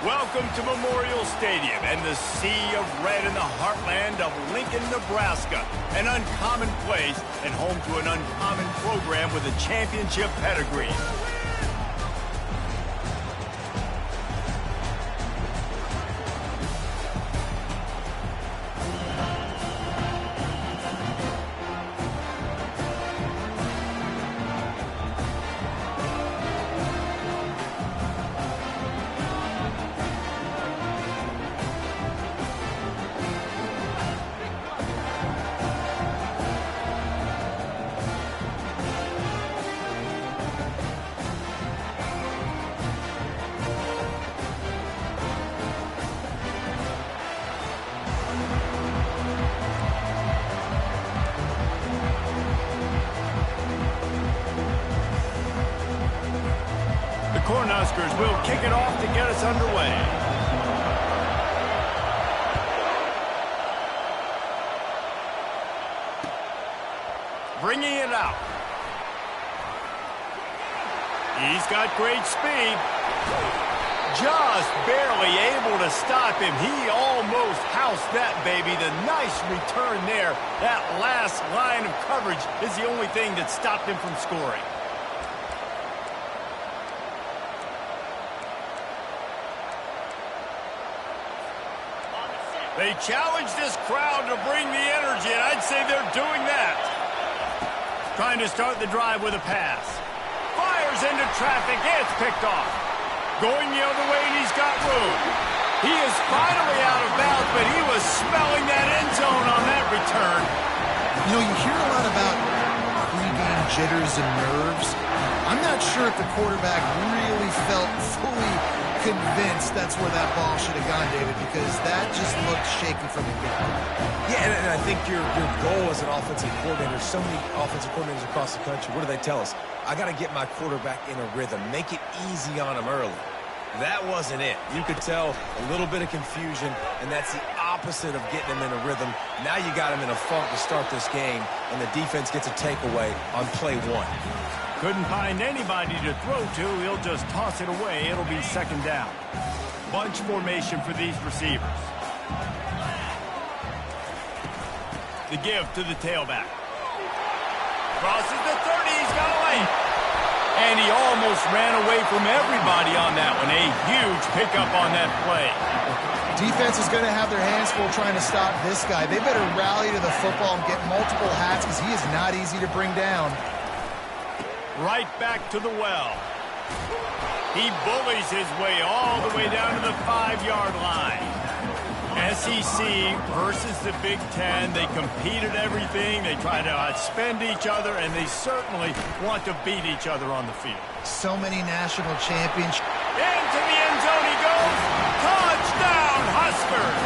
Welcome to Memorial Stadium and the sea of red in the heartland of Lincoln, Nebraska. An uncommon place and home to an uncommon program with a championship pedigree. Cornhuskers will kick it off to get us underway. Bringing it out. He's got great speed. Just barely able to stop him. He almost housed that baby. The nice return there. That last line of coverage is the only thing that stopped him from scoring. They challenge this crowd to bring the energy, and I'd say they're doing that. Trying to start the drive with a pass. Fires into traffic. It's picked off. Going the other way, and he's got room. He is finally out of bounds, but he was smelling that end zone on that return. You know, you hear a lot about pre-game jitters and nerves. I'm not sure if the quarterback really felt fully convinced that's where that ball should have gone, David, because that just looked shaky from the get-go. Yeah, and I think your goal as an offensive coordinator, so many offensive coordinators across the country, what do they tell us? I got to get my quarterback in a rhythm, make it easy on him early. That wasn't it. You could tell a little bit of confusion, and that's the opposite of getting him in a rhythm. Now you got him in a funk to start this game, and the defense gets a takeaway on play one. Couldn't find anybody to throw to. He'll just toss it away. It'll be second down. Bunch formation for these receivers. The give to the tailback. Crosses the 30. He's got a lane. And he almost ran away from everybody on that one. A huge pickup on that play. Defense is going to have their hands full trying to stop this guy. They better rally to the football and get multiple hats because he is not easy to bring down. Right back to the well. He bullies his way all the way down to the 5-yard line. SEC versus the Big Ten. They compete at everything. They try to outspend each other, and they certainly want to beat each other on the field. So many national championships. Into the end zone he goes. Touchdown, Huskers!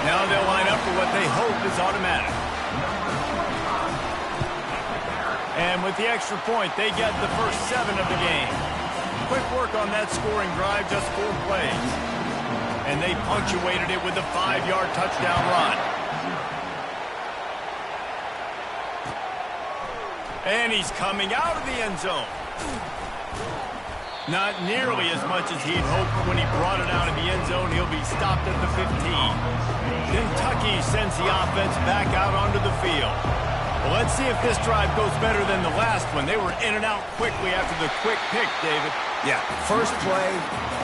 Now they'll line up for what they hope is automatic. And with the extra point, they get the first 7 of the game. Quick work on that scoring drive, just 4 plays. And they punctuated it with a 5-yard touchdown run. And he's coming out of the end zone. Not nearly as much as he'd hoped when he brought it out of the end zone. He'll be stopped at the 15. Kentucky sends the offense back out onto the field. Well, let's see if this drive goes better than the last one. They were in and out quickly after the quick pick, David. Yeah, first play,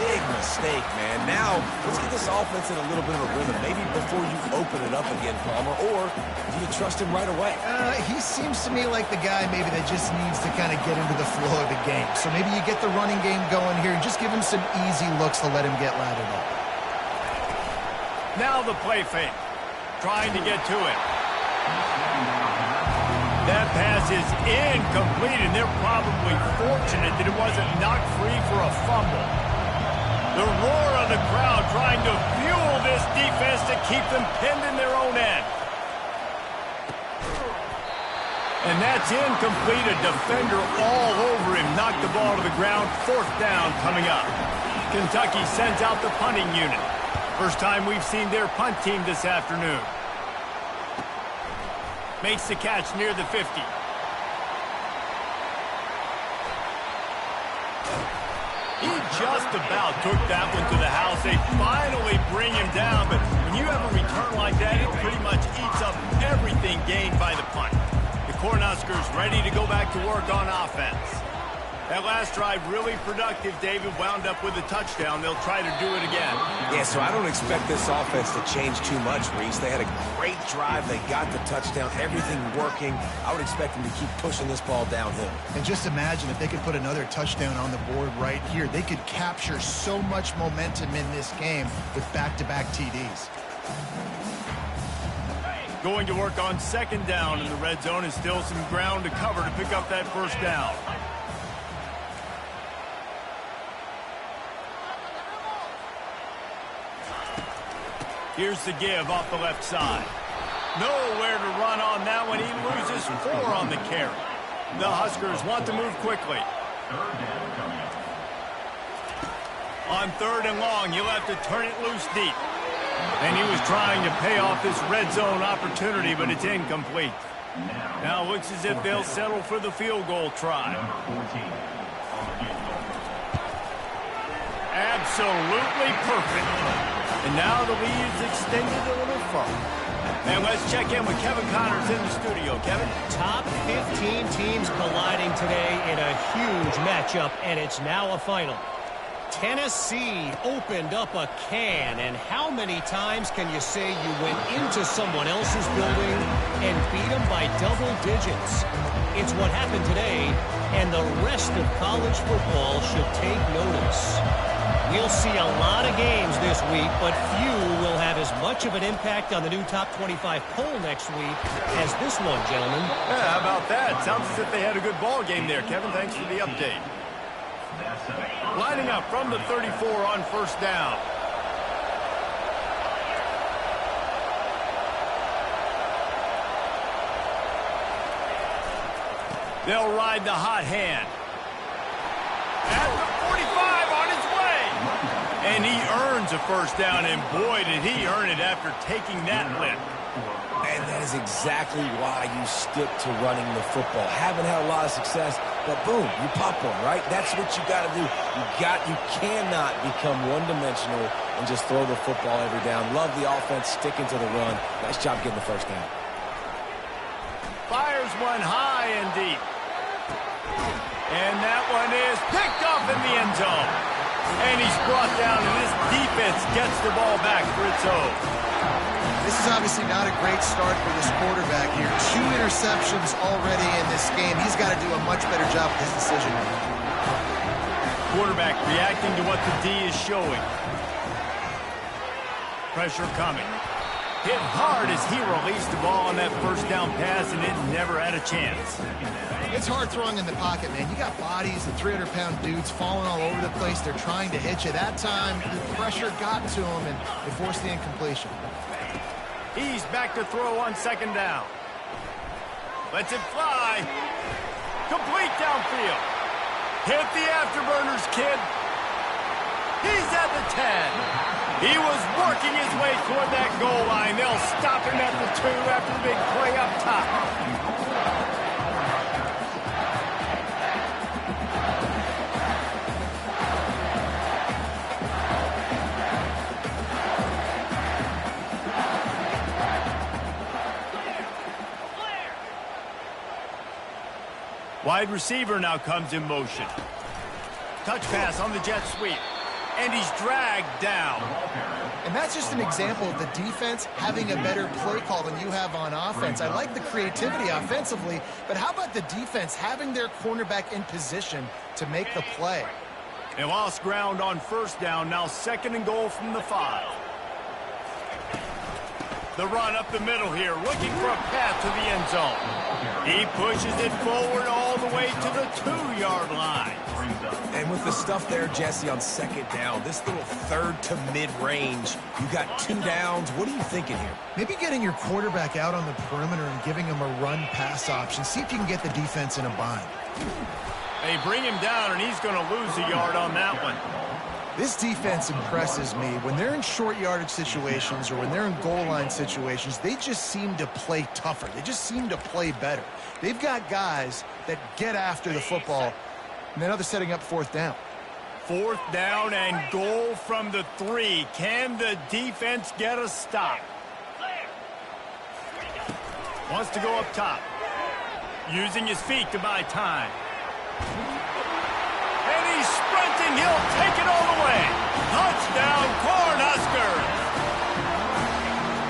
big mistake, man. Now, let's get this offense in a little bit of a rhythm. Maybe before you open it up again, Palmer, or do you trust him right away? He seems to me like the guy maybe that just needs to kind of get into the flow of the game. So maybe you get the running game going here and just give him some easy looks to let him get lathered up. Now the play fake. Trying to get to it. That pass is incomplete, and they're probably fortunate that it wasn't knocked free for a fumble. The roar of the crowd trying to fuel this defense to keep them pinned in their own end. And that's incomplete. A defender all over him. Knocked the ball to the ground. 4th down coming up. Kentucky sends out the punting unit. First time we've seen their punt team this afternoon. Makes the catch near the 50. He just about took that one to the house. They finally bring him down, but when you have a return like that, it pretty much eats up everything gained by the punt. The Cornhuskers ready to go back to work on offense. That last drive really productive. David wound up with a touchdown. They'll try to do it again. Yeah, so I don't expect this offense to change too much, Reese. They had a great drive. They got the touchdown. Everything working. I would expect them to keep pushing this ball downhill. And just imagine if they could put another touchdown on the board right here. They could capture so much momentum in this game with back-to-back TDs. Going to work on second down in the red zone, and still some ground to cover to pick up that first down. Here's the give off the left side. Nowhere to run on that one. He loses 4 on the carry. The Huskers want to move quickly. On 3rd and long, you'll have to turn it loose deep. And he was trying to pay off this red zone opportunity, but it's incomplete. Now it looks as if they'll settle for the field goal try. Absolutely perfect. And now the lead's extended a little further. And let's check in with Kevin Connors in the studio. Kevin? Top 15 teams colliding today in a huge matchup, and it's now a final. Tennessee opened up a can, and how many times can you say you went into someone else's building and beat them by double digits? It's what happened today, and the rest of college football should take notice. We'll see a lot of games this week, but few will have as much of an impact on the new top 25 poll next week as this one, gentlemen. Yeah, how about that? Sounds as if they had a good ball game there, Kevin. Thanks for the update. Lining up from the 34 on first down. They'll ride the hot hand. At the 45 on his way. And he earns a first down, and boy, did he earn it after taking that lift. And that is exactly why you stick to running the football. Haven't had a lot of success, but boom, you pop one, right? That's what you got to do. You cannot become one-dimensional and just throw the football every down. Love the offense, sticking to the run. Nice job getting the first down. Fires one high and deep. And that one is picked off in the end zone. And he's brought down, and this defense gets the ball back for its own. This is obviously not a great start for this quarterback here. 2 interceptions already in this game. He's got to do a much better job with his decision making. Quarterback reacting to what the D is showing. Pressure coming. Hit hard as he released the ball on that first down pass, and it never had a chance. It's hard throwing in the pocket, man. You got bodies and 300-pound dudes falling all over the place. They're trying to hit you. That time, the pressure got to him, and it forced the incompletion. He's back to throw on second down. Lets it fly. Complete downfield. Hit the afterburners, kid. He's at the 10. He was working his way toward that goal line. They'll stop him at the 2 after the big play up top. Wide receiver now comes in motion. Touch pass on the jet sweep. And he's dragged down. And that's just an example of the defense having a better play call than you have on offense. I like the creativity offensively, but how about the defense having their cornerback in position to make the play? They lost ground on first down. Now 2nd and goal from the 5. The run up the middle here, looking for a path to the end zone. He pushes it forward all the way to the 2-yard line. And with the stuff there, Jesse, on 2nd down, this little 3rd to mid-range, you got 2 downs. What are you thinking here? Maybe getting your quarterback out on the perimeter and giving him a run-pass option. See if you can get the defense in a bind. They bring him down, and he's going to lose a yard on that one. This defense impresses me. When they're in short yardage situations or when they're in goal line situations, they just seem to play tougher. They just seem to play better. They've got guys that get after the football, and then they're setting up 4th down. 4th down and goal from the 3. Can the defense get a stop? Wants to go up top. Using his feet to buy time. And he's sprinting. He'll take it all the way. Touchdown, Cornhuskers.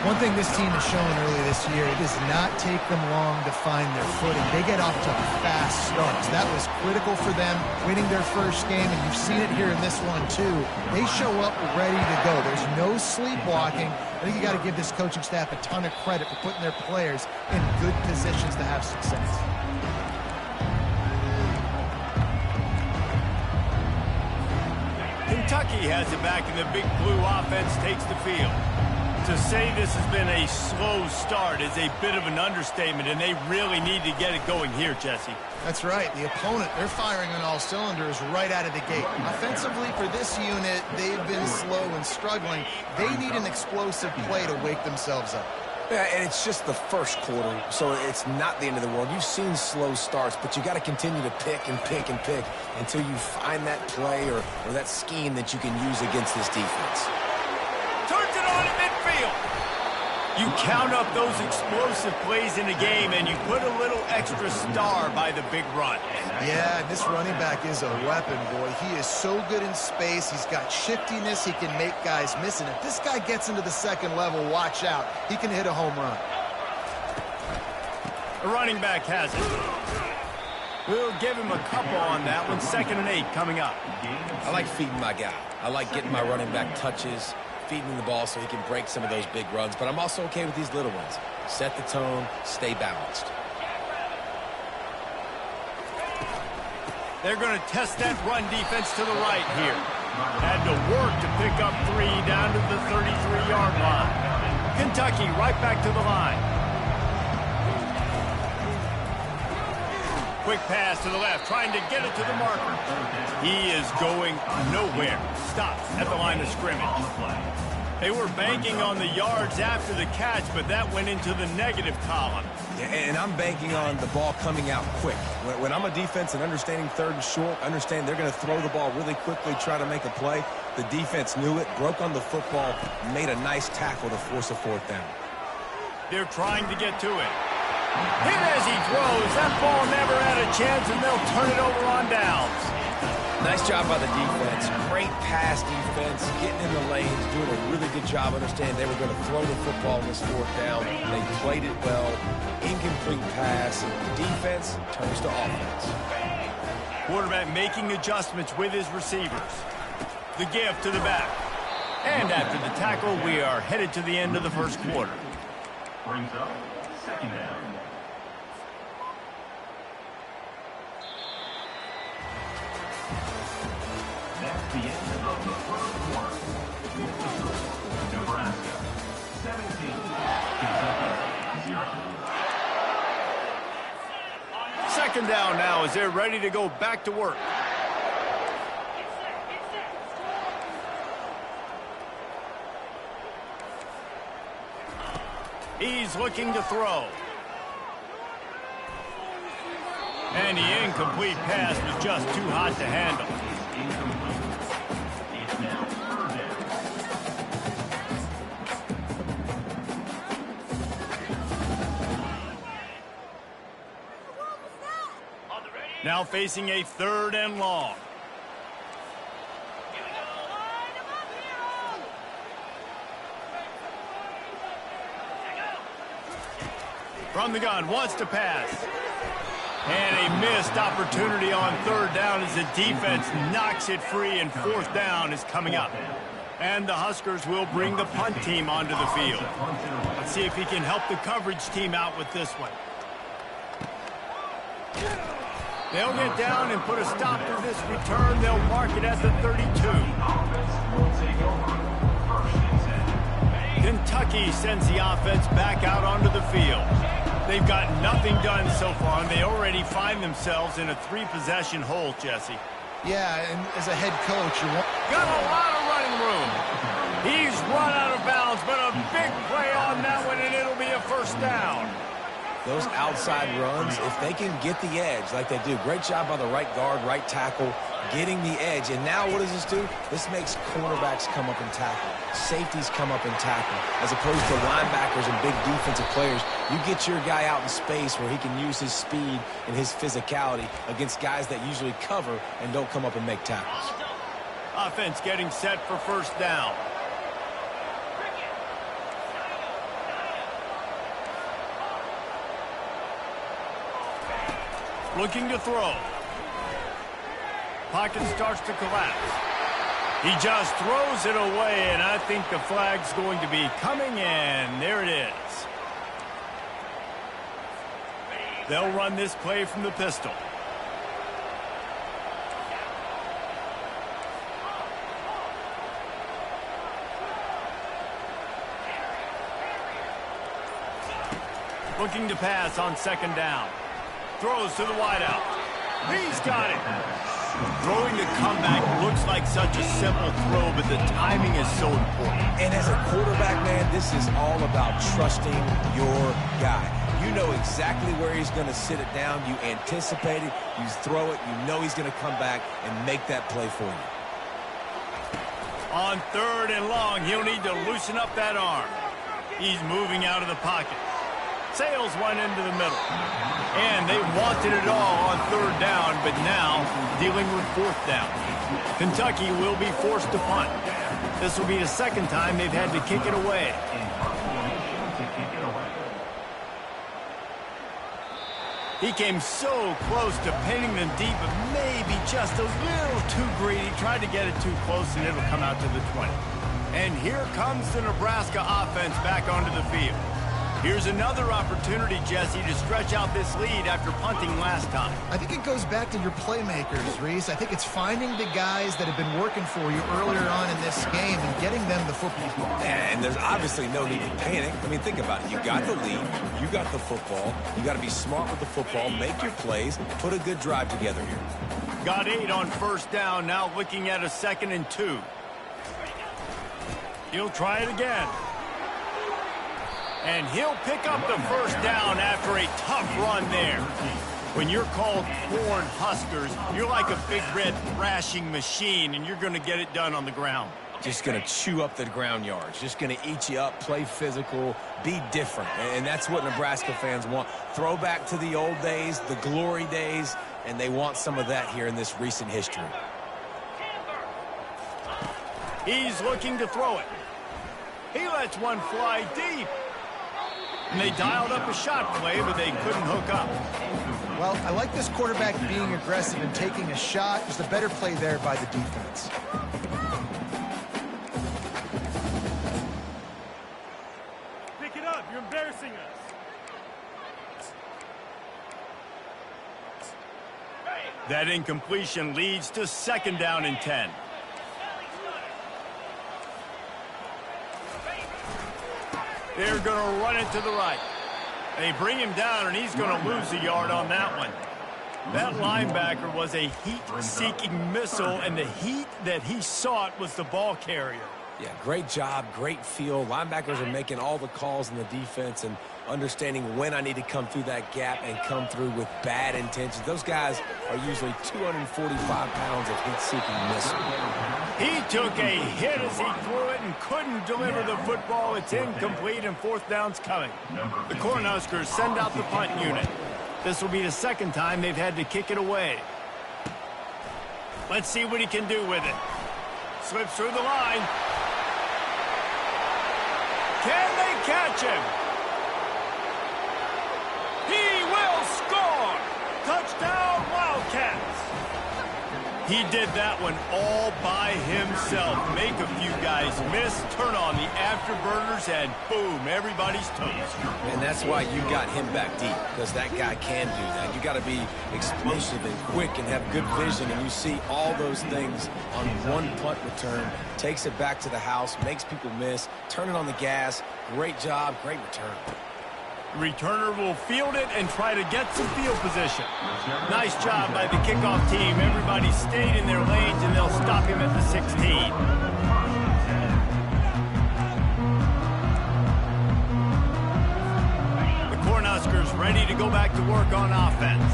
One thing this team has shown early this year, it does not take them long to find their footing. They get off to fast starts. That was critical for them winning their first game, and you've seen it here in this one too. They show up ready to go. There's no sleepwalking. I think you got to give this coaching staff a ton of credit for putting their players in good positions to have success. Kentucky has it back, and the Big Blue offense takes the field. To say this has been a slow start is a bit of an understatement, and they really need to get it going here, Jesse. That's right. The opponent, they're firing on all cylinders right out of the gate. Offensively, for this unit, they've been slow and struggling. They need an explosive play to wake themselves up. Yeah, and it's just the first quarter, so it's not the end of the world. You've seen slow starts, but you got to continue to pick and pick and pick until you find that play or that scheme that you can use against this defense. Turns it on in midfield. You count up those explosive plays in the game, and you put a little extra star by the big run. Yeah, this running back is a weapon, boy. He is so good in space. He's got shiftiness. He can make guys miss. And if this guy gets into the second level, watch out. He can hit a home run. The running back has it. We'll give him a couple on that one. 2nd and 8 coming up. I like feeding my guy. I like getting my running back touches, feeding him the ball so he can break some of those big runs. But I'm also okay with these little ones. Set the tone, stay balanced. They're going to test that run defense to the right here. Had to work to pick up 3 down to the 33-yard line. Kentucky right back to the line. Quick pass to the left, trying to get it to the marker. He is going nowhere. Stops at the line of scrimmage. They were banking on the yards after the catch, but that went into the negative column. Yeah, and I'm banking on the ball coming out quick. When I'm a defense and understanding 3rd and short, understand they're going to throw the ball really quickly, try to make a play. The defense knew it, broke on the football, made a nice tackle to force a 4th down. They're trying to get to it. Hit as he throws. That ball never had a chance, and they'll turn it over on downs. Nice job by the defense. Great pass defense, getting in the lanes, doing a really good job. Understand they were going to throw the football in this 4th down. They played it well. Incomplete pass. Defense turns to offense. Quarterback making adjustments with his receivers. The give to the back. And after the tackle, we are headed to the end of the first quarter. Brings up 2nd down. That's the end of the first quarter. With the score, Nebraska 17, Kentucky 0. 2nd down now as they're ready to go back to work. He's looking to throw. And the incomplete pass was just too hot to handle. It's now 3rd down. Now facing a 3rd and long. From the gun, wants to pass. And a missed opportunity on 3rd down as the defense knocks it free, and 4th down is coming up. And the Huskers will bring the punt team onto the field. Let's see if he can help the coverage team out with this one. They'll get down and put a stop to this return. They'll mark it at the 32. Kentucky sends the offense back out onto the field. They've got nothing done so far, and they already find themselves in a 3-possession hole, Jesse. Yeah, and as a head coach, you want... Got a lot of running room. He's run out of bounds, but a big play on that one, and it'll be a 1st down. Those outside runs, if they can get the edge like they do, great job by the right guard, right tackle, getting the edge. And now what does this do? This makes cornerbacks come up and tackle. Safeties come up and tackle. As opposed to linebackers and big defensive players, you get your guy out in space where he can use his speed and his physicality against guys that usually cover and don't come up and make tackles. Offense getting set for first down. Looking to throw. Pocket starts to collapse. He just throws it away, and I think the flag's going to be coming in. There it is. They'll run this play from the pistol. Looking to pass on second down. Throws to the wideout. He's got it. Throwing the comeback looks like such a simple throw, but the timing is so important. And as a quarterback, man, this is all about trusting your guy. You know exactly where he's going to sit it down. You anticipate it. You throw it. You know he's going to come back and make that play for you. On third and long, he'll need to loosen up that arm. He's moving out of the pocket. Sails one into the middle. And they wanted it all on third down, but now dealing with fourth down. Kentucky will be forced to punt. This will be the second time they've had to kick it away. He came so close to pinning them deep, but maybe just a little too greedy. Tried to get it too close, and it'll come out to the 20. And here comes the Nebraska offense back onto the field. Here's another opportunity, Jesse, to stretch out this lead after punting last time. I think it goes back to your playmakers, Reese. I think it's finding the guys that have been working for you earlier on in this game and getting them the football. And there's obviously no need to panic. I mean, think about it. You got the lead. You got the football. You got to be smart with the football. Make your plays. Put a good drive together here. Got 8 on first down. Now looking at a 2nd and 2. He'll try it again. And he'll pick up the first down after a tough run there. When you're called corn huskers, you're like a big red thrashing machine, and you're going to get it done on the ground. Just going to chew up the ground yards. Just going to eat you up, play physical, be different. And that's what Nebraska fans want. Throw back to the old days, the glory days, and they want some of that here in this recent history. He's looking to throw it. He lets one fly deep. And they dialed up a shot play, but they couldn't hook up. Well, I like this quarterback being aggressive and taking a shot. Just a better play there by the defense. Pick it up. You're embarrassing us. That incompletion leads to 2nd down and 10. They're going to run it to the right. They bring him down, and he's going to lose a yard on that one. That linebacker was a heat-seeking missile, and the heat that he sought was the ball carrier. Yeah, great job, great feel. Linebackers are making all the calls in the defense and understanding when I need to come through that gap and come through with bad intentions. Those guys are usually 245 pounds of heat-seeking missile. He took a hit as he threw it and couldn't deliver the football. It's incomplete, and fourth down's coming. The Cornhuskers send out the punt unit. This will be the second time they've had to kick it away. Let's see what he can do with it. Slips through the line. Can they catch him? He will score! Touchdown, Wildcats! He did that one all by himself. Make a few guys miss, turn on the afterburners, and boom, everybody's toast. And that's why you got him back deep, because that guy can do that. You got to be explosive and quick and have good vision, and you see all those things on one punt return. Takes it back to the house, makes people miss, turning on the gas. Great job, great return. Returner will field it and try to get some field position. Nice job by the kickoff team. Everybody stayed in their lanes, and they'll stop him at the 16. The Cornhuskers ready to go back to work on offense.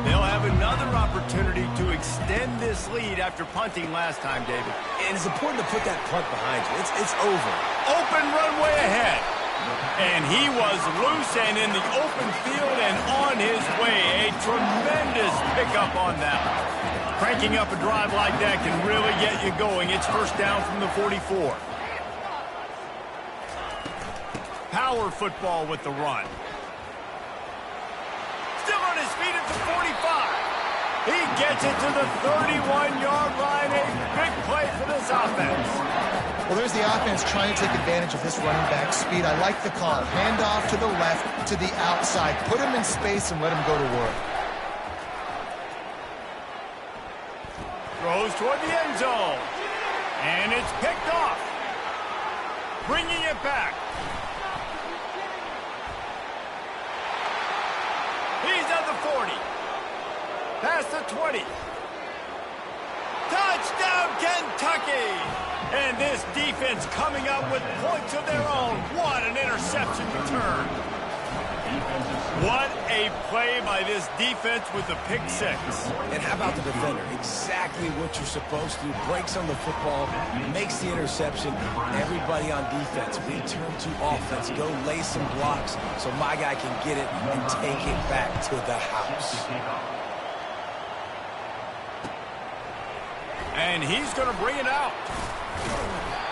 They'll have another opportunity to extend this lead after punting last time, David. And it's important to put that punt behind you. It's over. Open runway ahead. And he was loose and in the open field and on his way. A tremendous pickup on that one. Cranking up a drive like that can really get you going. It's first down from the 44. Power football with the run. Still on his feet at the 45. He gets it to the 31-yard line. A big play for this offense. Well, there's the offense trying to take advantage of this running back speed. I like the call. Hand off to the left, to the outside. Put him in space and let him go to work. Throws toward the end zone. And it's picked off. Bringing it back. He's at the 40. Past the 20. Touchdown, Kentucky! And this defense coming up with points of their own. What an interception return. What a play by this defense with the pick six. And how about the defender? Exactly what you're supposed to do. Breaks on the football, makes the interception. Everybody on defense, return to offense. Go lay some blocks so my guy can get it and take it back to the house. And he's going to bring it out.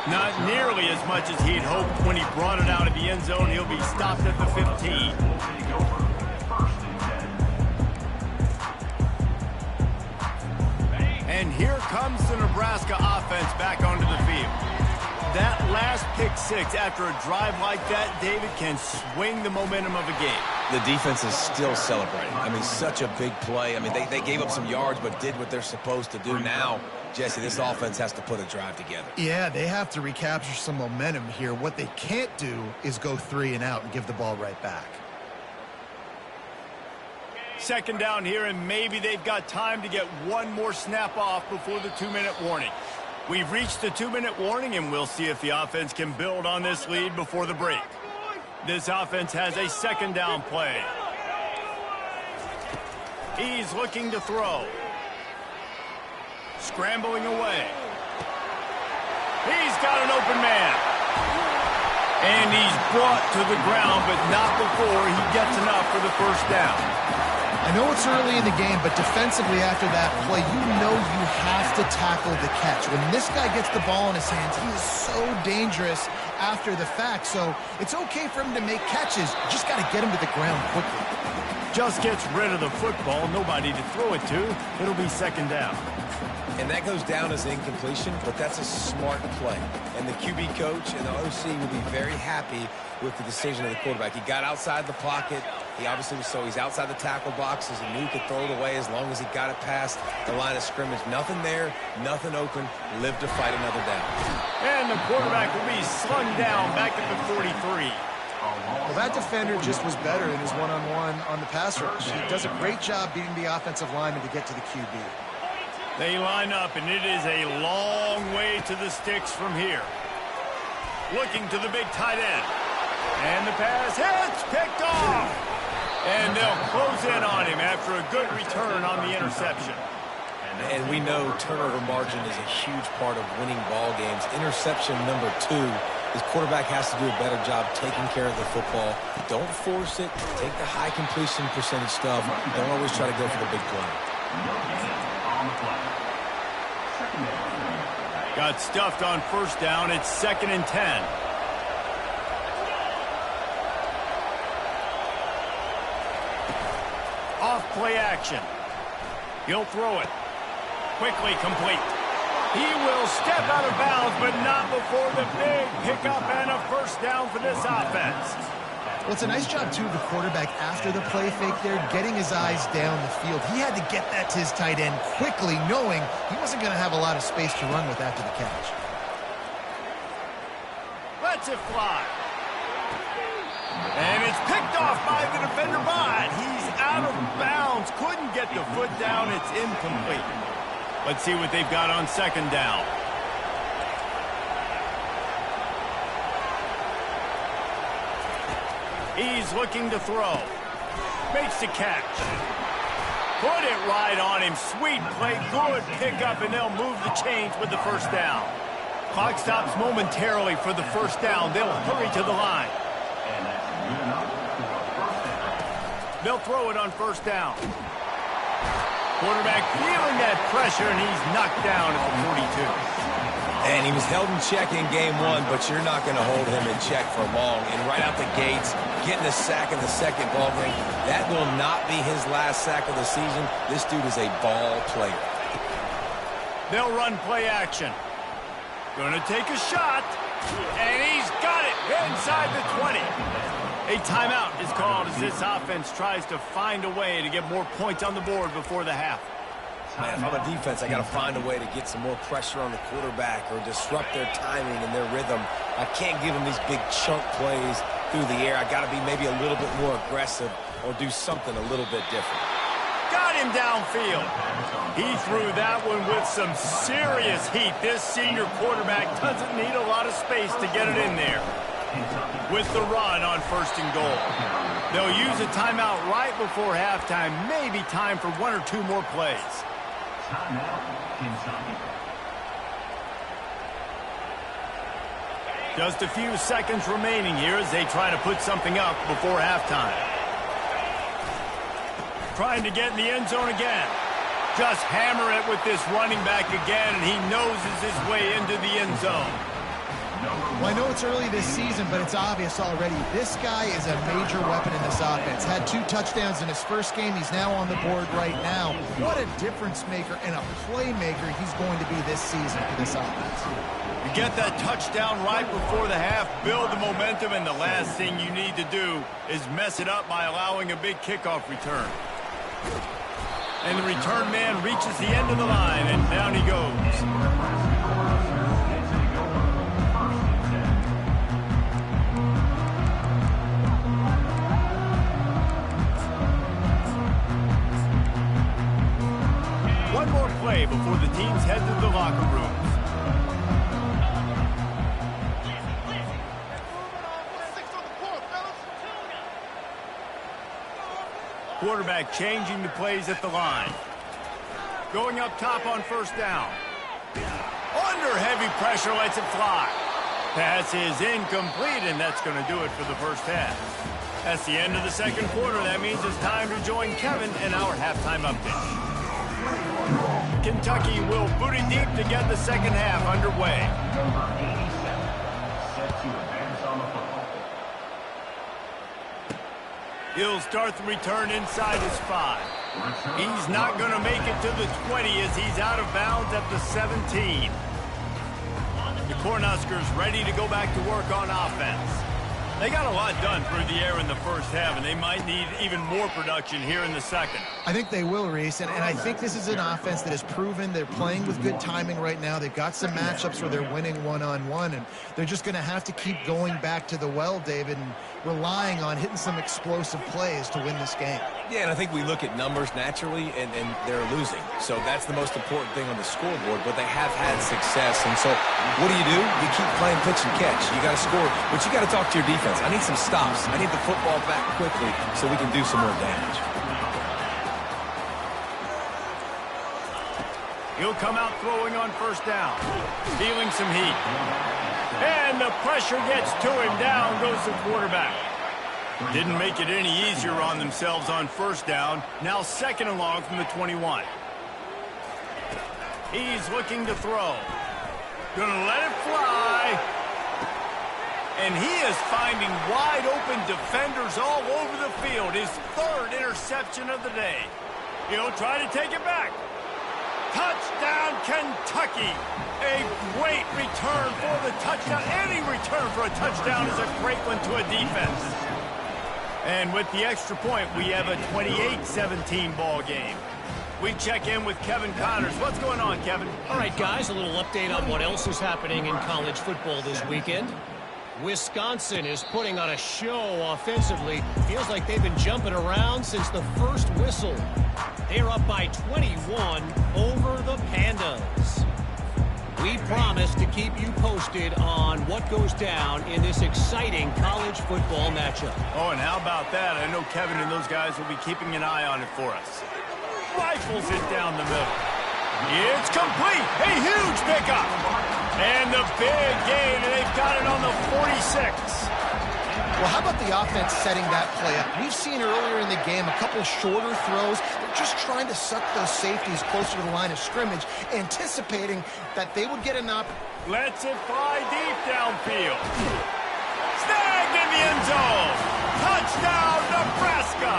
Not nearly as much as he'd hoped when he brought it out of the end zone. He'll be stopped at the 15. And here comes the Nebraska offense back onto the field. That last pick six after a drive like that, David, can swing the momentum of a game. The defense is still celebrating. I mean, such a big play. I mean, they gave up some yards but did what they're supposed to do. Now, Jesse, this offense has to put a drive together. Yeah, they have to recapture some momentum here. What they can't do is go 3 and out and give the ball right back. Second down here, and maybe they've got time to get one more snap off before the 2-minute warning. We've reached the 2-minute warning, and we'll see if the offense can build on this lead before the break. This offense has a second down play. He's looking to throw. Scrambling away. He's got an open man. And he's brought to the ground, but not before he gets enough for the first down. I know it's early in the game, but defensively after that play, you know you have to tackle the catch. When this guy gets the ball in his hands, he is so dangerous after the fact. So it's okay for him to make catches. You just got to get him to the ground quickly. Just gets rid of the football, nobody to throw it to. It'll be second down. And that goes down as incompletion, but that's a smart play. And the QB coach and the OC will be very happy with the decision of the quarterback. He got outside the pocket. He obviously was he's outside the tackle boxes. He knew he could throw it away as long as he got it past the line of scrimmage. Nothing there, nothing open. Lived to fight another down. And the quarterback will be slung down back at the 43. Well, that defender just was better in his one-on-one on the pass rush. He does a great job beating the offensive lineman to get to the QB. They line up, and it is a long way to the sticks from here. Looking to the big tight end. And the pass hits, picked off. And they'll close in on him after a good return on the interception. And we know turnover margin is a huge part of winning ball games. Interception number 2. His quarterback has to do a better job taking care of the football. Don't force it. Take the high completion percentage stuff. Don't always try to go for the big play. Got stuffed on first down. It's 2nd and 10. Off play action. He'll throw it. Quickly complete. He will step out of bounds, but not before the big pickup and a first down for this offense. Well, it's a nice job, too, of the quarterback after the play fake there, getting his eyes down the field. He had to get that to his tight end quickly, knowing he wasn't going to have a lot of space to run with after the catch. Lets it fly. And it's picked off by the defender, but he's out of bounds. Couldn't get the foot down. It's incomplete. Let's see what they've got on second down. He's looking to throw. Makes the catch. Put it right on him. Sweet play. Good pickup, and they'll move the chains with the first down. Clock stops momentarily for the first down. They'll hurry to the line. And that's good enough for a first down. They'll throw it on first down. Quarterback feeling that pressure, and he's knocked down at the 42. And he was held in check in game one, but you're not going to hold him in check for long. And right out the gates, getting a sack in the second ball game, that will not be his last sack of the season. This dude is a ball player. They'll run play action. Going to take a shot, and he's got it inside the 20. A timeout is called as this offense tries to find a way to get more points on the board before the half. Man, if I'm a defense, I got to find a way to get some more pressure on the quarterback or disrupt their timing and their rhythm. I can't give them these big chunk plays through the air. I got to be maybe a little bit more aggressive or do something a little bit different. Got him downfield. He threw that one with some serious heat. This senior quarterback doesn't need a lot of space to get it in there. With the run on first and goal. They'll use a timeout right before halftime. Maybe time for one or two more plays. Timeout, Ncaa. Just a few seconds remaining here as they try to put something up before halftime. Trying to get in the end zone again. Just hammer it with this running back again, and he noses his way into the end zone. Well, I know it's early this season, but it's obvious already. This guy is a major weapon in this offense. Had 2 touchdowns in his first game. He's now on the board right now. What a difference maker and a playmaker he's going to be this season for this offense. You get that touchdown right before the half, build the momentum, and the last thing you need to do is mess it up by allowing a big kickoff return. And the return man reaches the end of the line, and down he goes. One more play before the teams head to the locker rooms. Quarterback changing the plays at the line. Going up top on first down. Under heavy pressure, lets it fly. Pass is incomplete, and that's going to do it for the first half. That's the end of the second quarter. That means it's time to join Kevin in our halftime update. Kentucky will boot it deep to get the second half underway. Number 87, set to advance on the football. He'll start the return inside his 5. He's not going to make it to the 20 as he's out of bounds at the 17. The Cornhuskers ready to go back to work on offense. They got a lot done through the air in the first half, and they might need even more production here in the second. I think they will, Reese, and I think this is an offense that has proven they're playing with good timing right now. They've got some matchups where they're winning one-on-one, and they're just going to have to keep going back to the well, David, and relying on hitting some explosive plays to win this game. Yeah, and I think we look at numbers naturally, and they're losing. So that's the most important thing on the scoreboard, but they have had success. And so what do? You keep playing pitch and catch. You got to score, but you got to talk to your defense. I need some stops. I need the football back quickly so we can do some more damage. He'll come out throwing on first down, feeling some heat. And the pressure gets to him. Down goes the quarterback. Didn't make it any easier on themselves on first down. Now second and long from the 21. He's looking to throw. Gonna let it fly. And he is finding wide open defenders all over the field. His 3rd interception of the day. He'll try to take it back. Touchdown, Kentucky. A great return for the touchdown. Any return for a touchdown is a great one to a defense. And with the extra point, we have a 28-17 ball game. We check in with Kevin Connors. What's going on, Kevin? All right, guys, a little update on what else is happening in college football this weekend. Wisconsin is putting on a show offensively. Feels like they've been jumping around since the first whistle. They're up by 21 over the Pandas. We promise to keep you posted on what what goes down in this exciting college football matchup. Oh, and how about that? I know Kevin and those guys will be keeping an eye on it for us. Rifles it down the middle. It's complete. A huge pickup. And the big gain, and they've got it on the 46. Well, how about the offense setting that play up? We've seen earlier in the game a couple shorter throws. They're just trying to suck those safeties closer to the line of scrimmage, anticipating that they would get an up. Lets it fly deep downfield. Snagged in the end zone. Touchdown, Nebraska.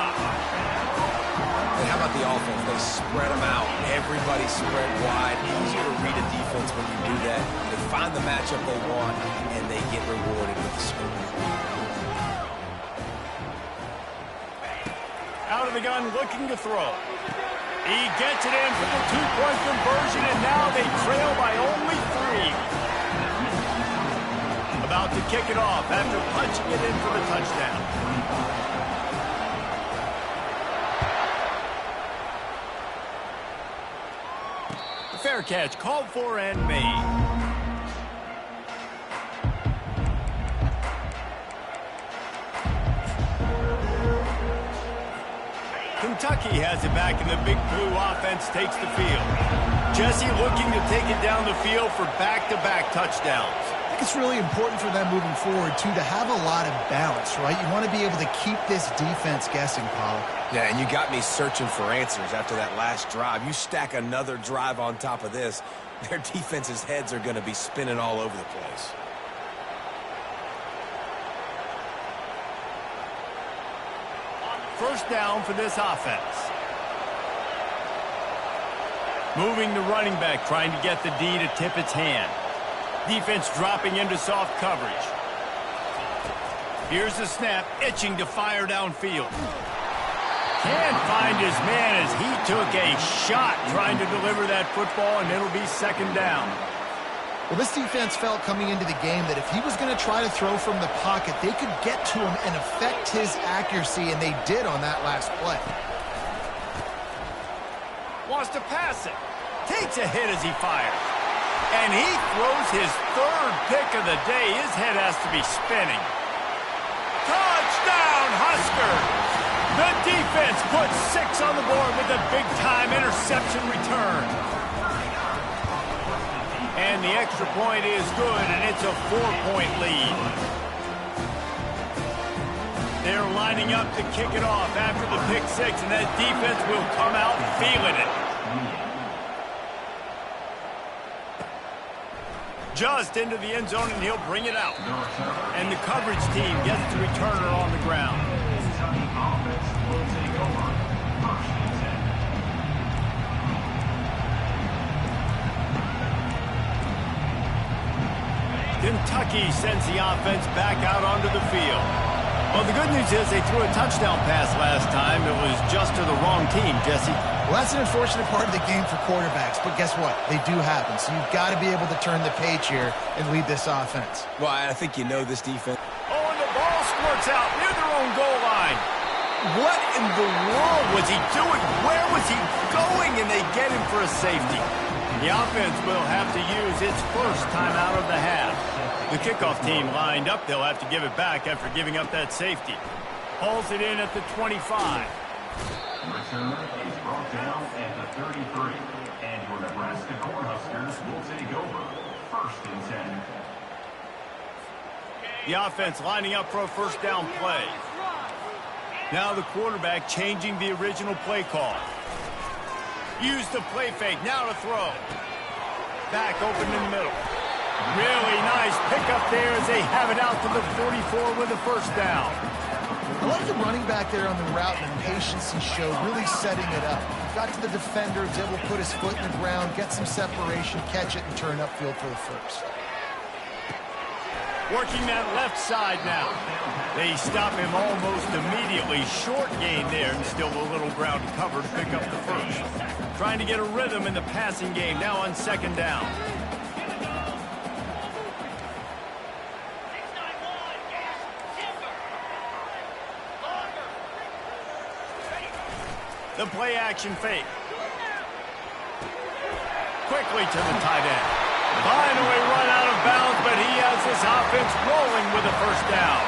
And how about the offense? They spread them out. Everybody spread wide. Easier to read a defense when you do that. They find the matchup they want, and they get rewarded with the score. Out of the gun, looking to throw. He gets it in for the two-point conversion, and now they trail by only 3. About to kick it off after punching it in for the touchdown. The fair catch called for and made. Kentucky has it back, and the big blue offense takes the field. Jesse looking to take it down the field for back-to-back touchdowns. I think it's really important for them moving forward, too, to have a lot of balance, right? You want to be able to keep this defense guessing, Paul. Yeah, and you got me searching for answers after that last drive. You stack another drive on top of this, their defense's heads are going to be spinning all over the place. First down for this offense. Moving the running back, trying to get the D to tip its hand. Defense dropping into soft coverage. Here's the snap, itching to fire downfield. Can't find his man as he took a shot trying to deliver that football, and it'll be second down. Well, this defense felt coming into the game that if he was going to try to throw from the pocket, they could get to him and affect his accuracy, and they did on that last play. Wants to pass it. Takes a hit as he fires. And he throws his third pick of the day. His head has to be spinning. Touchdown, Huskers! The defense puts 6 on the board with a big-time interception return. And the extra point is good, and it's a 4-point lead. They're lining up to kick it off after the pick 6, and that defense will come out feeling it. Just into the end zone, and he'll bring it out. And the coverage team gets the returner on the ground. Kentucky offense will take over. First and 10. Kentucky sends the offense back out onto the field. Well, the good news is they threw a touchdown pass last time. It was just to the wrong team, Jesse. Well, that's an unfortunate part of the game for quarterbacks, but guess what? They do happen, so you've got to be able to turn the page here and lead this offense. Well, I think you know this defense. Oh, and the ball squirts out near their own goal line. What in the world was he doing? Where was he going? And they get him for a safety. The offense will have to use its first time out of the half. The kickoff team lined up. They'll have to give it back after giving up that safety. Hauls it in at the 25. Return is brought down at the 33. And your Nebraska Cornhuskers will take over. First and 10. The offense lining up for a first down play. Now the quarterback changing the original play call. Use the play fake, now to throw. Back open in the middle. Really nice pickup there as they have it out to the 44 with a first down. I like the running back there on the route and the patience he showed, really setting it up. Got to the defender, was able to put his foot in the ground, get some separation, catch it, and turn upfield for the first. Working that left side now. They stop him almost immediately. Short gain there, and still a little ground to cover to pick up the first. Trying to get a rhythm in the passing game now on second down. The play action fake. Quickly to the tight end. Finally run out of bounds, but he has his offense rolling with a first down.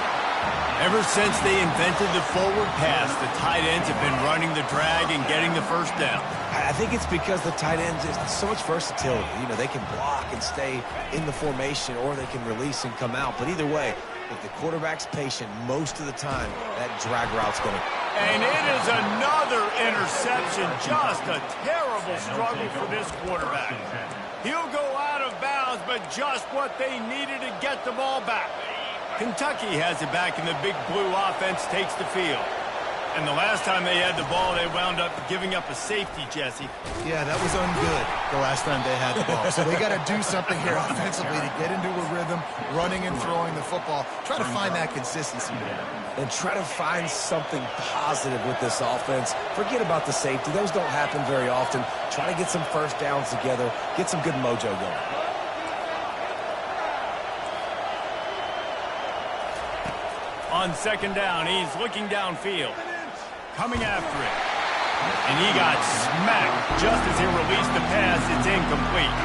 Ever since they invented the forward pass, the tight ends have been running the drag and getting the first down. I think it's because the tight ends is so much versatility. You know, they can block and stay in the formation, or they can release and come out. But either way, if the quarterback's patient most of the time, that drag route's going to... And it is another interception. Just a terrible struggle for this quarterback. He'll go out of bounds, but just what they needed to get the ball back. Kentucky has it back, and the big blue offense takes the field. And the last time they had the ball, they wound up giving up a safety, Jesse. Yeah, that was ungood the last time they had the ball. So they got to do something here offensively to get into a rhythm, running and throwing the football. Try to find that consistency there. And try to find something positive with this offense. Forget about the safety. Those don't happen very often. Try to get some first downs together. Get some good mojo going. On second down, he's looking downfield. Coming after it. And he got smacked just as he released the pass. It's incomplete.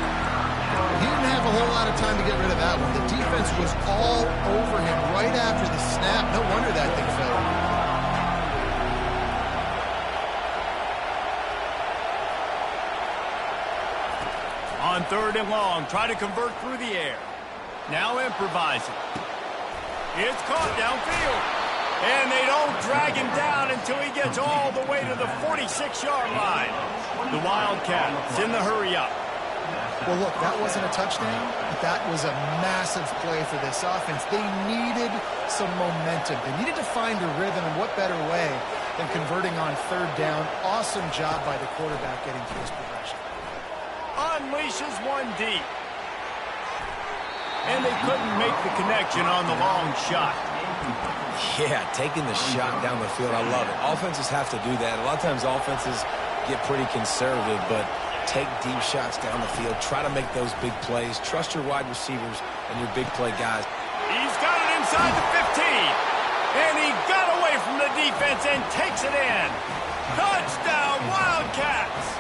He didn't have a whole lot of time to get rid of that one. The defense was all over him right after the snap. No wonder that thing fell. On third and long, try to convert through the air. Now improvising. It's caught downfield. And they don't drag him down until he gets all the way to the 46-yard line. The Wildcats in the hurry-up. Well, look, that wasn't a touchdown, but that was a massive play for this offense. They needed some momentum. They needed to find a rhythm, and what better way than converting on third down. Awesome job by the quarterback getting to his progression. Unleashes one deep. And they couldn't make the connection on the long shot. Yeah, taking the shot down the field, I love it. Offenses have to do that. A lot of times offenses get pretty conservative, but take deep shots down the field. Try to make those big plays. Trust your wide receivers and your big play guys. He's got it inside the 15. And he got away from the defense and takes it in. Touchdown, Wildcats!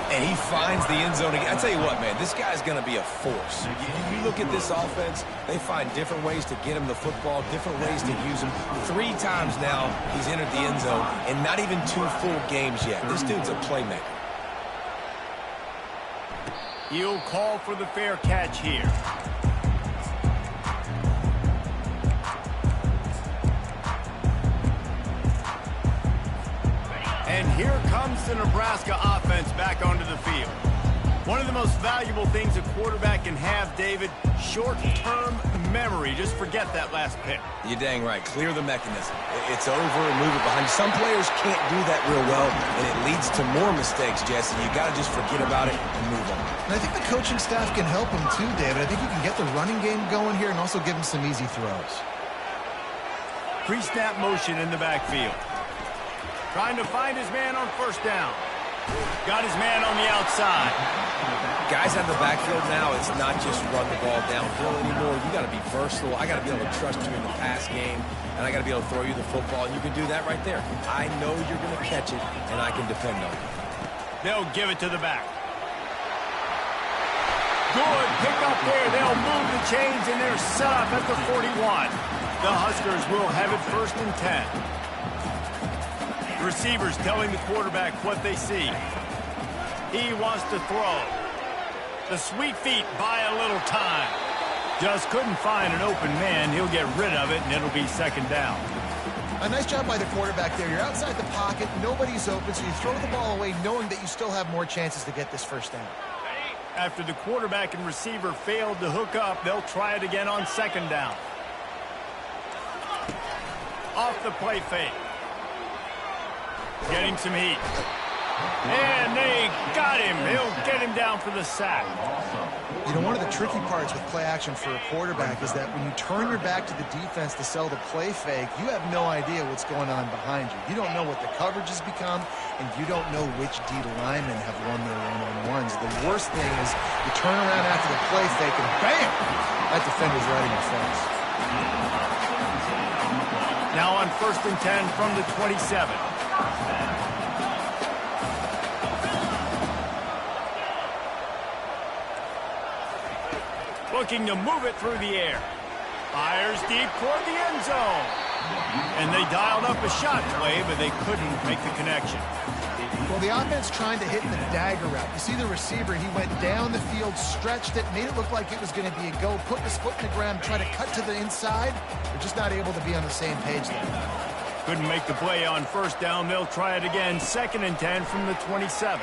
And he finds the end zone again. I tell you what, man, this guy's going to be a force. You look at this offense, they find different ways to get him the football, different ways to use him. 3 times now he's entered the end zone, and not even 2 full games yet. This dude's a playmaker. He'll call for the fair catch here. And here comes the Nebraska offense back onto the field. One of the most valuable things a quarterback can have, David, short-term memory. Just forget that last pick. You're dang right. Clear the mechanism. It's over and move it behind you. Some players can't do that real well, and it leads to more mistakes, Jesse. You got to just forget about it and move on. And I think the coaching staff can help him too, David. I think you can get the running game going here and also give him some easy throws. Pre-snap motion in the backfield. Trying to find his man on first down. Got his man on the outside. Guys out of the backfield now, it's not just run the ball downhill anymore. You got to be versatile. I got to be able to trust you in the pass game, and I got to be able to throw you the football, and you can do that right there. I know you're going to catch it, and I can depend on you. They'll give it to the back. Good pick up there. They'll move the chains, and they're set up at the 41. The Huskers will have it 1st and 10. Receivers telling the quarterback what they see. He wants to throw. The sweet feet buy a little time. Just couldn't find an open man. He'll get rid of it, and it'll be 2nd down. A nice job by the quarterback there. You're outside the pocket. Nobody's open, so you throw the ball away knowing that you still have more chances to get this 1st down. After the quarterback and receiver failed to hook up, they'll try it again on 2nd down. Off the play fake. Getting some heat. And they got him. He'll get him down for the sack. You know, one of the tricky parts with play action for a quarterback is that when you turn your back to the defense to sell the play fake, you have no idea what's going on behind you. You don't know what the coverage has become, and you don't know which D linemen have won their one-on-ones. The worst thing is you turn around after the play fake, and bam! That defender's right in your face. Now on 1st and 10 from the 27. Looking to move it through the air. Fires deep toward the end zone. And they dialed up a shot play, but they couldn't make the connection. Well, the offense trying to hit the dagger route. You see the receiver, he went down the field, stretched it, made it look like it was going to be a go, put his foot in the ground, try to cut to the inside. They're just not able to be on the same page there. Couldn't make the play on first down. They'll try it again. 2nd and 10 from the 27.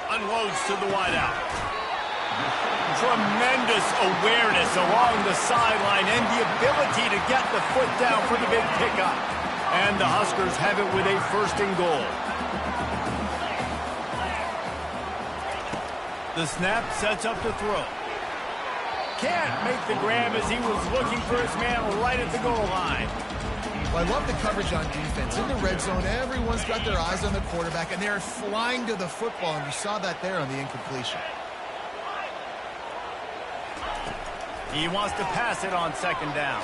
Unloads to the wideout. Tremendous awareness along the sideline and the ability to get the foot down for the big pickup. And the Huskers have it with a 1st and goal. The snap sets up to throw. Can't make the grab as he was looking for his man right at the goal line. Well, I love the coverage on defense. In the red zone, everyone's got their eyes on the quarterback, and they're flying to the football, and you saw that there on the incompletion. He wants to pass it on 2nd down.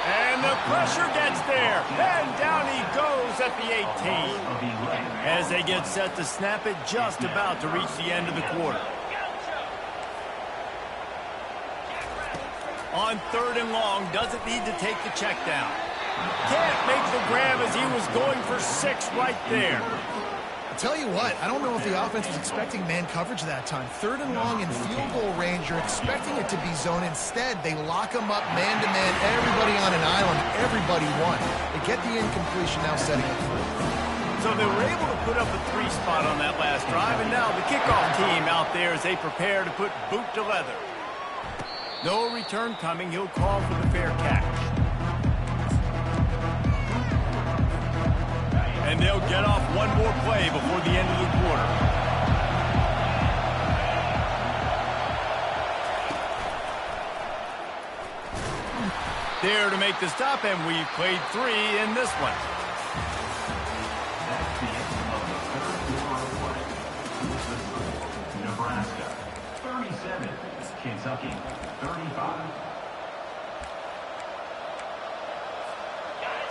And the pressure gets there. And down he goes at the 18. As they get set to snap it, just about to reach the end of the quarter. On 3rd and long, doesn't need to take the check down. Can't make the grab as he was going for 6 right there. I'll tell you what, I don't know if the offense was expecting man coverage that time. 3rd and long in field goal range, you're expecting it to be zone. Instead, they lock them up man-to-man, everybody on an island, everybody won. They get the incompletion, now setting up 4. So they were able to put up a 3 spot on that last drive, and now the kickoff team out there as they prepare to put boot to leather. No return coming. He'll call for the fair catch. And they'll get off one more play before the end of the quarter. There to make the stop, and we've played 3 in this one. That's the end of the 3rd quarter of play. Nebraska 37, Kentucky 35.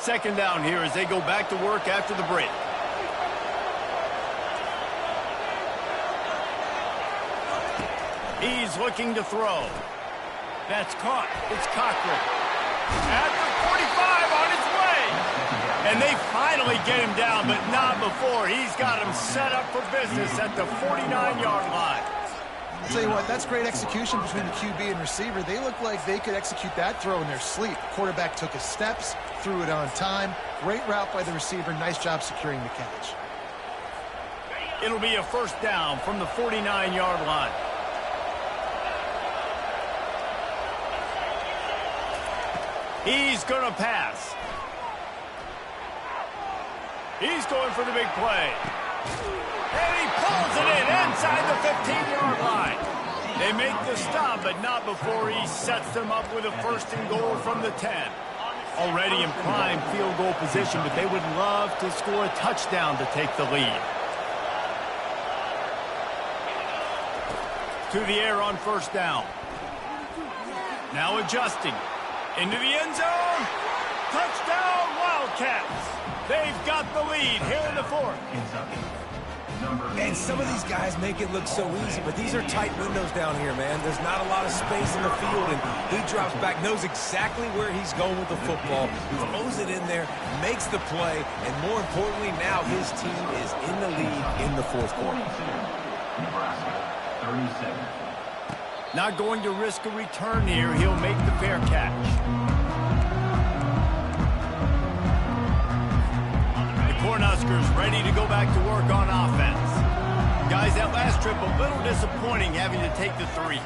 2nd down here as they go back to work after the break. He's looking to throw. That's caught. It's Cochran. At the 45 on his way. And they finally get him down, but not before. He's got him set up for business at the 49-yard line. I'll tell you what, that's great execution between the QB and receiver. They look like they could execute that throw in their sleep. Quarterback took his steps, threw it on time. Great route by the receiver. Nice job securing the catch. It'll be a 1st down from the 49-yard line. He's going to pass. He's going for the big play. And he pulls it in inside the 15-yard line. They make the stop, but not before he sets them up with a 1st and goal from the 10. Already in prime field goal position, but they would love to score a touchdown to take the lead. To the air on 1st down. Now adjusting. Into the end zone. Touchdown, Wildcats. They've got the lead here in the 4th. And some of these guys make it look so easy, but these are tight windows down here, man. There's not a lot of space in the field, and he drops back, knows exactly where he's going with the football, throws it in there, makes the play, and more importantly, now his team is in the lead in the 4th quarter. Nebraska 37. Not going to risk a return here. He'll make the fair catch. Cornhuskers ready to go back to work on offense. Guys, that last trip a little disappointing having to take the 3.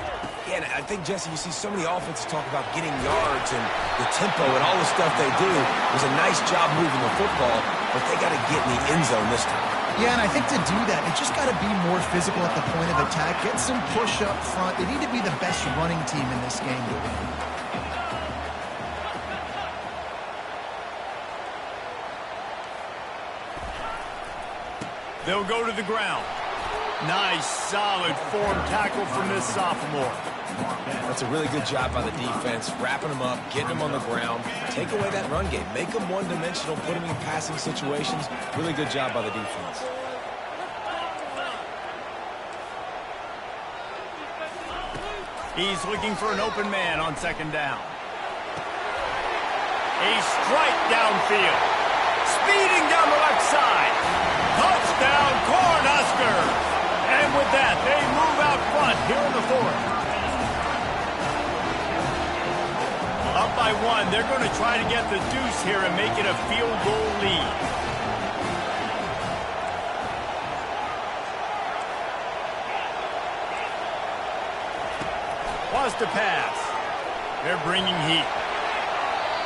Yeah, and I think, Jesse, you see so many offenses talk about getting yards and the tempo and all the stuff they do. It was a nice job moving the football, but they got to get in the end zone this time. Yeah, and I think to do that, they just got to be more physical at the point of attack, get some push up front. They need to be the best running team in this game to win. They'll go to the ground. Nice, solid form tackle from this sophomore. That's a really good job by the defense, wrapping them up, getting them on the ground. Take away that run game. Make them one-dimensional, put them in passing situations. Really good job by the defense. He's looking for an open man on second down. A strike downfield. Speeding down the left side. Touchdown, Cornhuskers. And with that, they move out front here in the fourth. Up by one, they're going to try to get the deuce here and make it a field goal lead. Was to pass. They're bringing heat.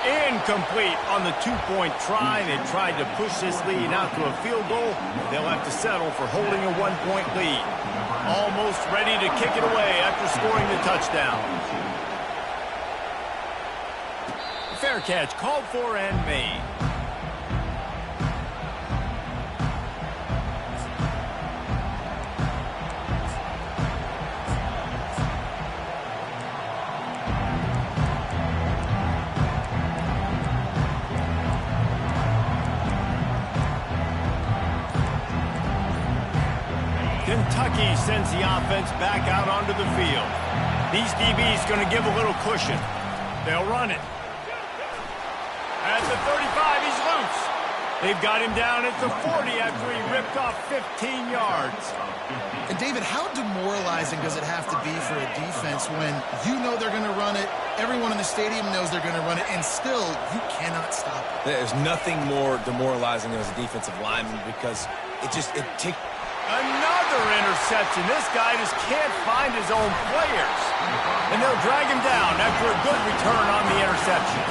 Incomplete on the two-point try. They tried to push this lead out to a field goal. They'll have to settle for holding a one-point lead. Almost ready to kick it away after scoring the touchdown. Fair catch called for and made. Kentucky sends the offense back out onto the field. These DBs going to give a little cushion. They'll run it. At the 35, he's loose. They've got him down at the 40 after he ripped off 15 yards. And David, how demoralizing does it have to be for a defense when you know they're going to run it, everyone in the stadium knows they're going to run it, and still you cannot stop it? There's nothing more demoralizing as a defensive lineman because it takes... Another interception. This guy just can't find his own players. And they'll drag him down after a good return on the interception.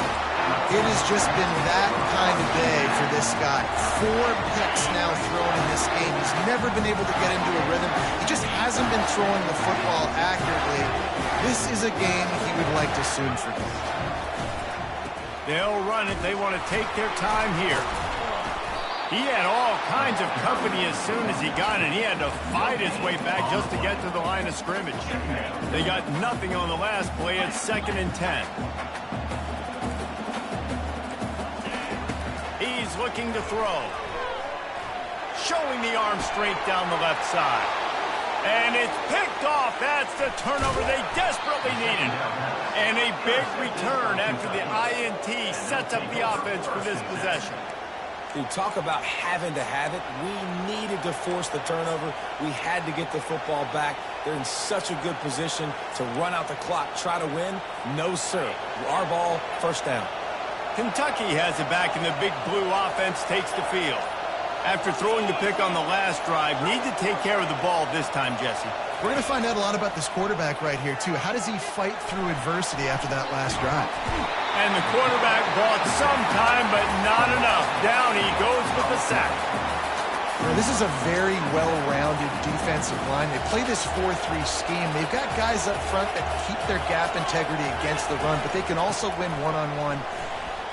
It has just been that kind of day for this guy. 4 picks now thrown in this game. He's never been able to get into a rhythm. He just hasn't been throwing the football accurately. This is a game he would like to soon forget. They'll run it. They want to take their time here. He had all kinds of company as soon as he got it. He had to fight his way back just to get to the line of scrimmage. They got nothing on the last play. It's 2nd and 10. He's looking to throw. Showing the arm strength down the left side. And it's picked off. That's the turnover they desperately needed. And a big return after the INT sets up the offense for this possession. Dude, talk about having to have it. We needed to force the turnover. We had to get the football back. They're in such a good position to run out the clock, try to win. No, sir. Our ball, first down. Kentucky has it back, and the big blue offense takes the field. After throwing the pick on the last drive, need to take care of the ball this time, Jesse. We're going to find out a lot about this quarterback right here, too. How does he fight through adversity after that last drive? And the quarterback bought some time, but not enough. Down he goes with the sack. Well, this is a very well-rounded defensive line. They play this 4-3 scheme. They've got guys up front that keep their gap integrity against the run, but they can also win one-on-one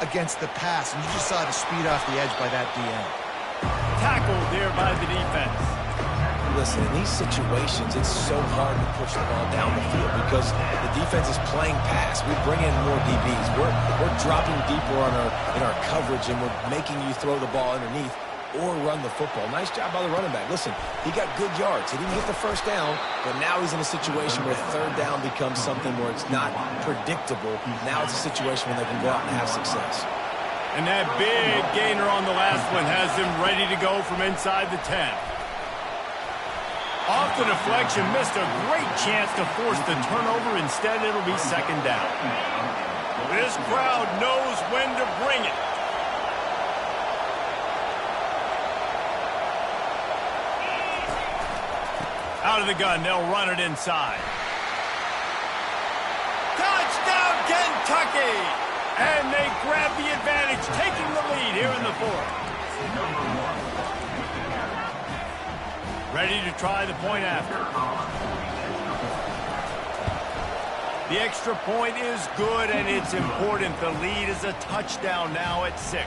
against the pass. And you just saw the speed off the edge by that DM. Tackled there by the defense. Listen, in these situations, it's so hard to push the ball down the field because the defense is playing pass. We bring in more DBs. We're dropping deeper in our coverage, and we're making you throw the ball underneath or run the football. Nice job by the running back. Listen, he got good yards. He didn't get the first down, but now he's in a situation where third down becomes something where it's not predictable. Now it's a situation where they can go out and have success. And that big gainer on the last one has him ready to go from inside the 10. Off the deflection, missed a great chance to force the turnover. Instead, it'll be 2nd down. This crowd knows when to bring it. Out of the gun, they'll run it inside. Touchdown, Kentucky! And they grab the advantage, taking the lead here in the 4th. Ready to try the point after. The extra point is good, and it's important. The lead is a touchdown now at 6.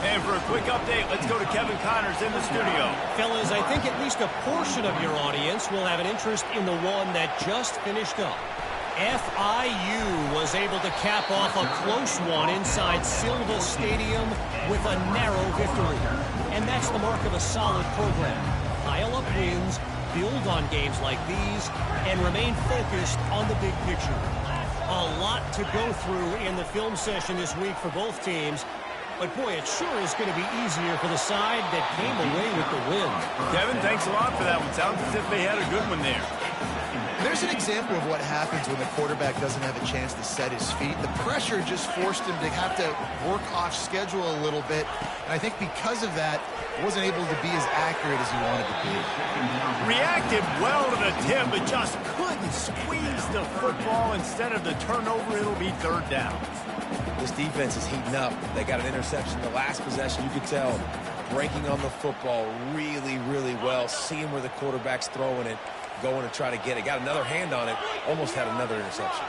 And for a quick update, let's go to Kevin Connors in the studio. Fellas, I think at least a portion of your audience will have an interest in the one that just finished up. FIU was able to cap off a close one inside Silva Stadium with a narrow victory. And that's the mark of a solid program. Pile up wins, build on games like these, and remain focused on the big picture. A lot to go through in the film session this week for both teams. But, boy, it sure is going to be easier for the side that came away with the win. Kevin, thanks a lot for that one. Sounds as if they had a good one there. There's an example of what happens when the quarterback doesn't have a chance to set his feet. The pressure just forced him to have to work off schedule a little bit. And I think because of that, he wasn't able to be as accurate as he wanted to be. Reacted well to the tip, but just couldn't squeeze the football. Instead of the turnover, it'll be third down. This defense is heating up. They got an interception the last possession. You could tell breaking on the football really, really well, seeing where the quarterback's throwing it, going to try to get it. Got another hand on it, almost had another interception.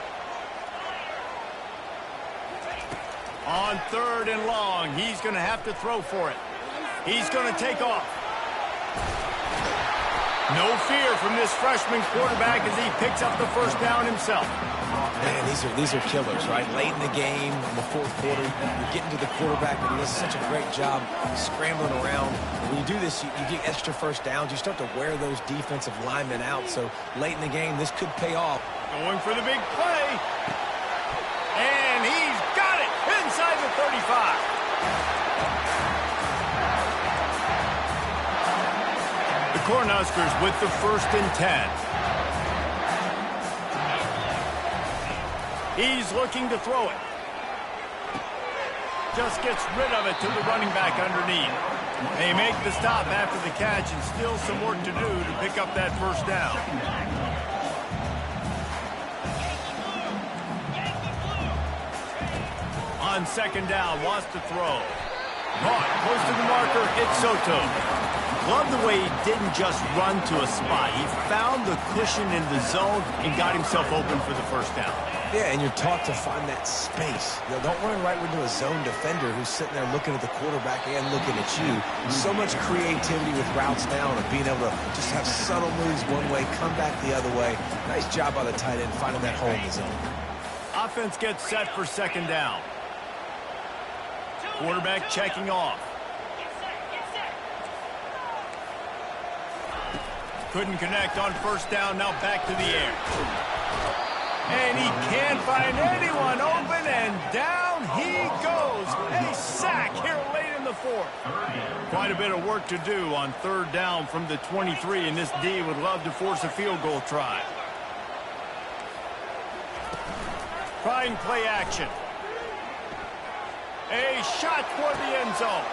On third and long, he's going to have to throw for it. He's going to take off. No fear from this freshman quarterback as he picks up the first down himself. Man, these are killers, right? Late in the game, in the fourth quarter, you're getting to the quarterback, but he does such a great job scrambling around. When you do this, you get extra first downs. You start to wear those defensive linemen out. So late in the game, this could pay off. Going for the big play. And he's got it inside the 35. The Cornhuskers with the 1st and 10. He's looking to throw it. Just gets rid of it to the running back underneath. They make the stop after the catch and still some work to do to pick up that first down. On second down, wants to throw. Caught, close to the marker, it's Soto. Love the way he didn't just run to a spot. He found the cushion in the zone and got himself open for the first down. Yeah, and you're taught to find that space. You know, don't run right into a zone defender who's sitting there looking at the quarterback and looking at you. So much creativity with routes now and being able to just have subtle moves one way, come back the other way. Nice job by the tight end finding that hole in the zone. Offense gets set for second down. Quarterback checking off. Couldn't connect on first down, now back to the air. And he can't find anyone open, and down he goes. A sack here late in the fourth. Quite a bit of work to do on third down from the 23, and this D would love to force a field goal try. Trying play action. A shot toward the end zone.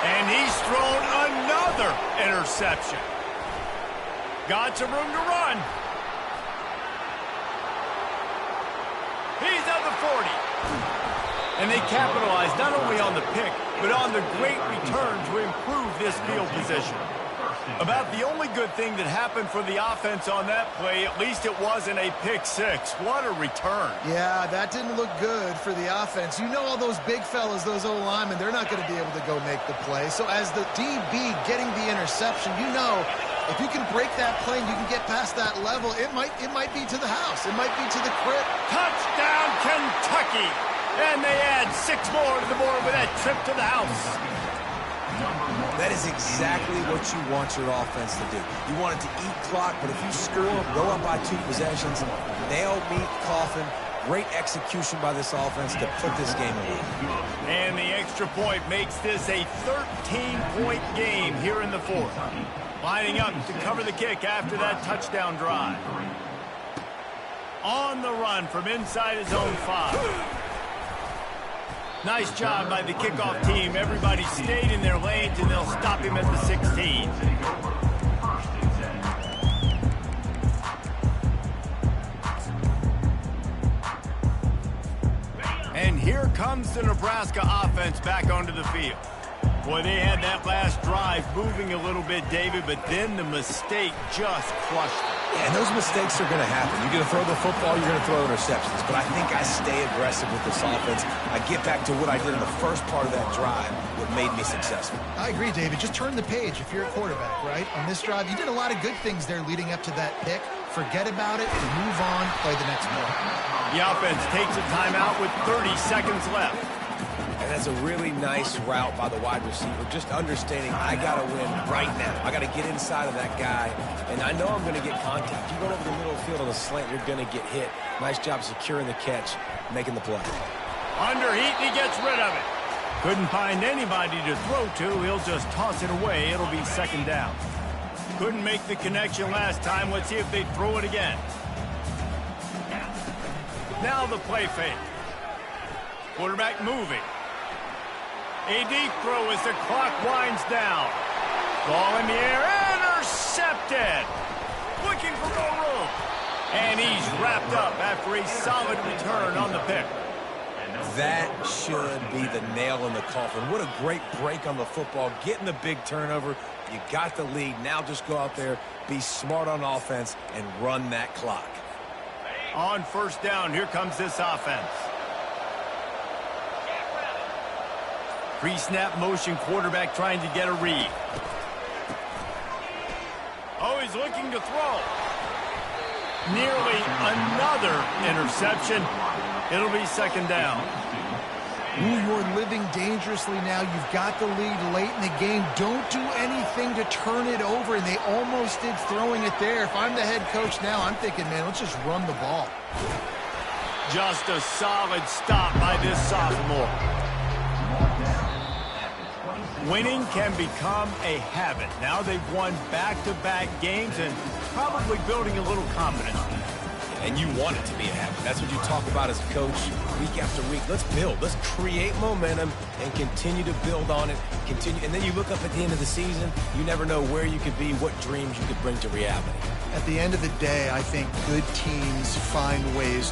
And he's thrown another interception. Got some room to run. He's at the 40. And they capitalize not only on the pick, but on the great return to improve this field position. About the only good thing that happened for the offense on that play, at least it wasn't a pick six. What a return. Yeah, that didn't look good for the offense. You know all those big fellas, those O-linemen, they're not going to be able to go make the play. So as the DB getting the interception, you know if you can break that play and you can get past that level, it might be to the house. It might be to the crib. Touchdown, Kentucky. And they add 6 more to the board with that trip to the house. That is exactly what you want your offense to do. You want it to eat clock, but if you score, go up by 2 possessions, nail, meet, coffin, great execution by this offense to put this game away. And the extra point makes this a 13-point game here in the fourth. Lining up to cover the kick after that touchdown drive. On the run from inside his own 5. Nice job by the kickoff team. Everybody stayed in their lanes, and they'll stop him at the 16. And here comes the Nebraska offense back onto the field. Boy, they had that last drive moving a little bit, David, but then the mistake just crushed them. Yeah, and those mistakes are going to happen. You're going to throw the football, you're going to throw interceptions. But I think I stay aggressive with this offense. I get back to what I did in the first part of that drive, what made me successful. I agree, David. Just turn the page if you're a quarterback, right? On this drive, you did a lot of good things there leading up to that pick. Forget about it and move on, play the next play. The offense takes a timeout with 30 seconds left. And that's a really nice route by the wide receiver, just understanding I got to win right now. I got to get inside of that guy, and I know I'm going to get contact. If you go over the middle of the field on the slant, you're going to get hit. Nice job securing the catch, making the play. Under heat, and he gets rid of it. Couldn't find anybody to throw to. He'll just toss it away. It'll be second down. Couldn't make the connection last time. Let's see if they throw it again. Now the play fake. Quarterback moving. A deep throw as the clock winds down. Ball in the air, intercepted. Looking for more room. And he's wrapped up after a solid return on the pick. That should be the nail in the coffin. What a great break on the football. Getting the big turnover. You got the lead. Now just go out there, be smart on offense, and run that clock. On first down, here comes this offense. Pre-snap motion, quarterback trying to get a read. Oh, he's looking to throw. Nearly another interception. It'll be second down. Ooh, you're living dangerously now. You've got the lead late in the game. Don't do anything to turn it over, and they almost did throwing it there. If I'm the head coach now, I'm thinking, man, let's just run the ball. Just a solid stop by this sophomore. Winning can become a habit. Now they've won back-to-back games and probably building a little confidence. And you want it to be a habit. That's what you talk about as a coach week after week. Let's build. Let's create momentum and continue to build on it. And then you look up at the end of the season, you never know where you could be, what dreams you could bring to reality. At the end of the day, I think good teams find ways